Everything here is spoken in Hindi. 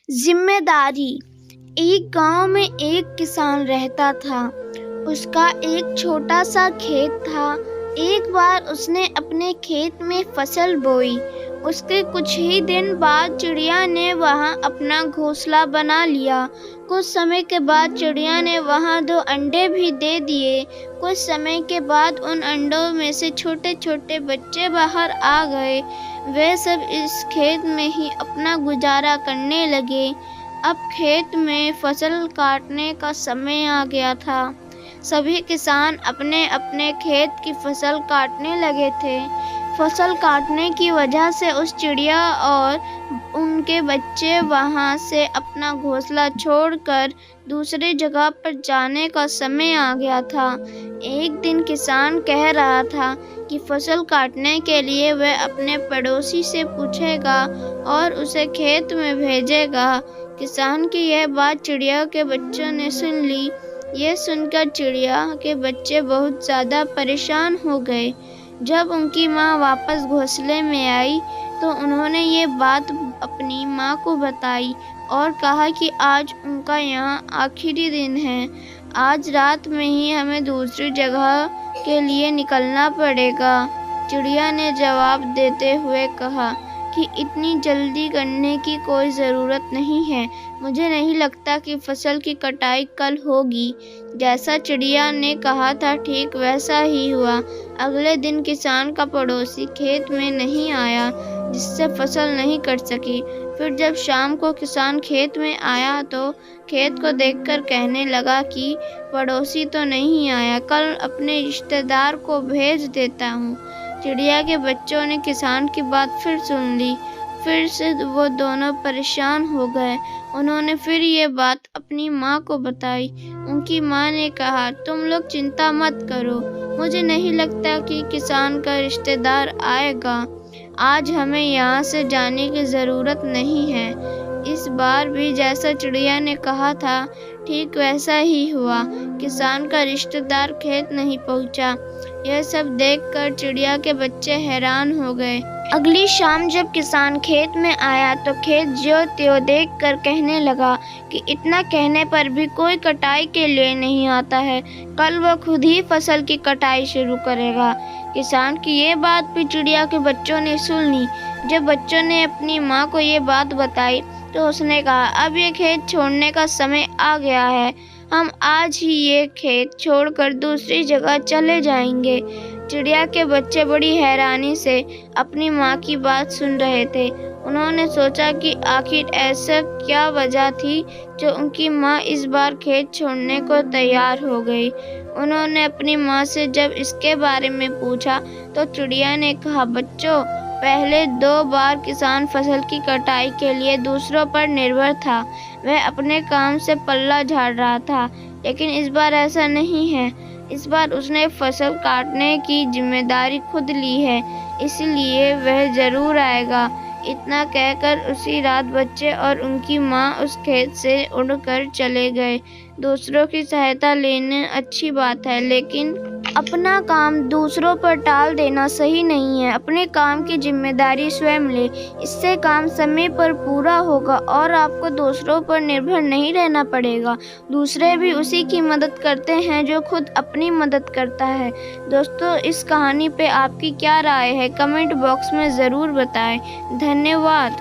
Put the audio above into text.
जिम्मेदारी। एक गांव में एक किसान रहता था। उसका एक छोटा सा खेत था। एक बार उसने अपने खेत में फसल बोई। उसके कुछ ही दिन बाद चिड़िया ने वहां अपना घोंसला बना लिया। कुछ समय के बाद चिड़िया ने वहां 2 अंडे भी दे दिए। कुछ समय के बाद उन अंडों में से छोटे छोटे बच्चे बाहर आ गए। वे सब इस खेत में ही अपना गुजारा करने लगे। अब खेत में फसल काटने का समय आ गया था। सभी किसान अपने अपने खेत की फसल काटने लगे थे। फसल काटने की वजह से उस चिड़िया और उनके बच्चे वहां से अपना घोंसला छोड़कर दूसरी जगह पर जाने का समय आ गया था। एक दिन किसान कह रहा था कि फसल काटने के लिए वह अपने पड़ोसी से पूछेगा और उसे खेत में भेजेगा। किसान की यह बात चिड़िया के बच्चों ने सुन ली। ये सुनकर चिड़िया के बच्चे बहुत ज़्यादा परेशान हो गए। जब उनकी माँ वापस घोंसले में आई तो उन्होंने ये बात अपनी माँ को बताई और कहा कि आज उनका यहाँ आखिरी दिन है। आज रात में ही हमें दूसरी जगह के लिए निकलना पड़ेगा। चिड़िया ने जवाब देते हुए कहा कि इतनी जल्दी करने की कोई ज़रूरत नहीं है। मुझे नहीं लगता कि फसल की कटाई कल होगी। जैसा चिड़िया ने कहा था ठीक वैसा ही हुआ। अगले दिन किसान का पड़ोसी खेत में नहीं आया, जिससे फसल नहीं कट सकी। फिर जब शाम को किसान खेत में आया तो खेत को देखकर कहने लगा कि पड़ोसी तो नहीं आया, कल अपने रिश्तेदार को भेज देता हूँ। चिड़िया के बच्चों ने किसान की बात फिर सुन ली। फिर से वो दोनों परेशान हो गए। उन्होंने फिर ये बात अपनी माँ को बताई। उनकी माँ ने कहा, तुम लोग चिंता मत करो, मुझे नहीं लगता कि किसान का रिश्तेदार आएगा। आज हमें यहाँ से जाने की ज़रूरत नहीं है। इस बार भी जैसा चिड़िया ने कहा था ठीक वैसा ही हुआ। किसान का रिश्तेदार खेत नहीं पहुँचा। यह सब देखकर चिड़िया के बच्चे हैरान हो गए। अगली शाम जब किसान खेत में आया तो खेत ज्यों त्यों देखकर कहने लगा कि इतना कहने पर भी कोई कटाई के लिए नहीं आता है। कल वह खुद ही फसल की कटाई शुरू करेगा। किसान की ये बात भी चिड़िया के बच्चों ने सुन ली। जब बच्चों ने अपनी माँ को ये बात बताई तो उसने कहा, अब ये खेत छोड़ने का समय आ गया है। हम आज ही ये खेत छोड़कर दूसरी जगह चले जाएंगे। चिड़िया के बच्चे बड़ी हैरानी से अपनी माँ की बात सुन रहे थे। उन्होंने सोचा कि आखिर ऐसा क्या वजह थी जो उनकी माँ इस बार खेत छोड़ने को तैयार हो गई। उन्होंने अपनी माँ से जब इसके बारे में पूछा तो चिड़िया ने कहा, बच्चों, पहले 2 बार किसान फसल की कटाई के लिए दूसरों पर निर्भर था। वह अपने काम से पल्ला झाड़ रहा था, लेकिन इस बार ऐसा नहीं है। इस बार उसने फसल काटने की जिम्मेदारी खुद ली है, इसलिए वह ज़रूर आएगा। इतना कहकर उसी रात बच्चे और उनकी माँ उस खेत से उड़कर चले गए। दूसरों की सहायता लेना अच्छी बात है, लेकिन अपना काम दूसरों पर टाल देना सही नहीं है। अपने काम की जिम्मेदारी स्वयं ले, इससे काम समय पर पूरा होगा और आपको दूसरों पर निर्भर नहीं रहना पड़ेगा। दूसरे भी उसी की मदद करते हैं जो खुद अपनी मदद करता है। दोस्तों, इस कहानी पे आपकी क्या राय है? कमेंट बॉक्स में ज़रूर बताएं। धन्यवाद।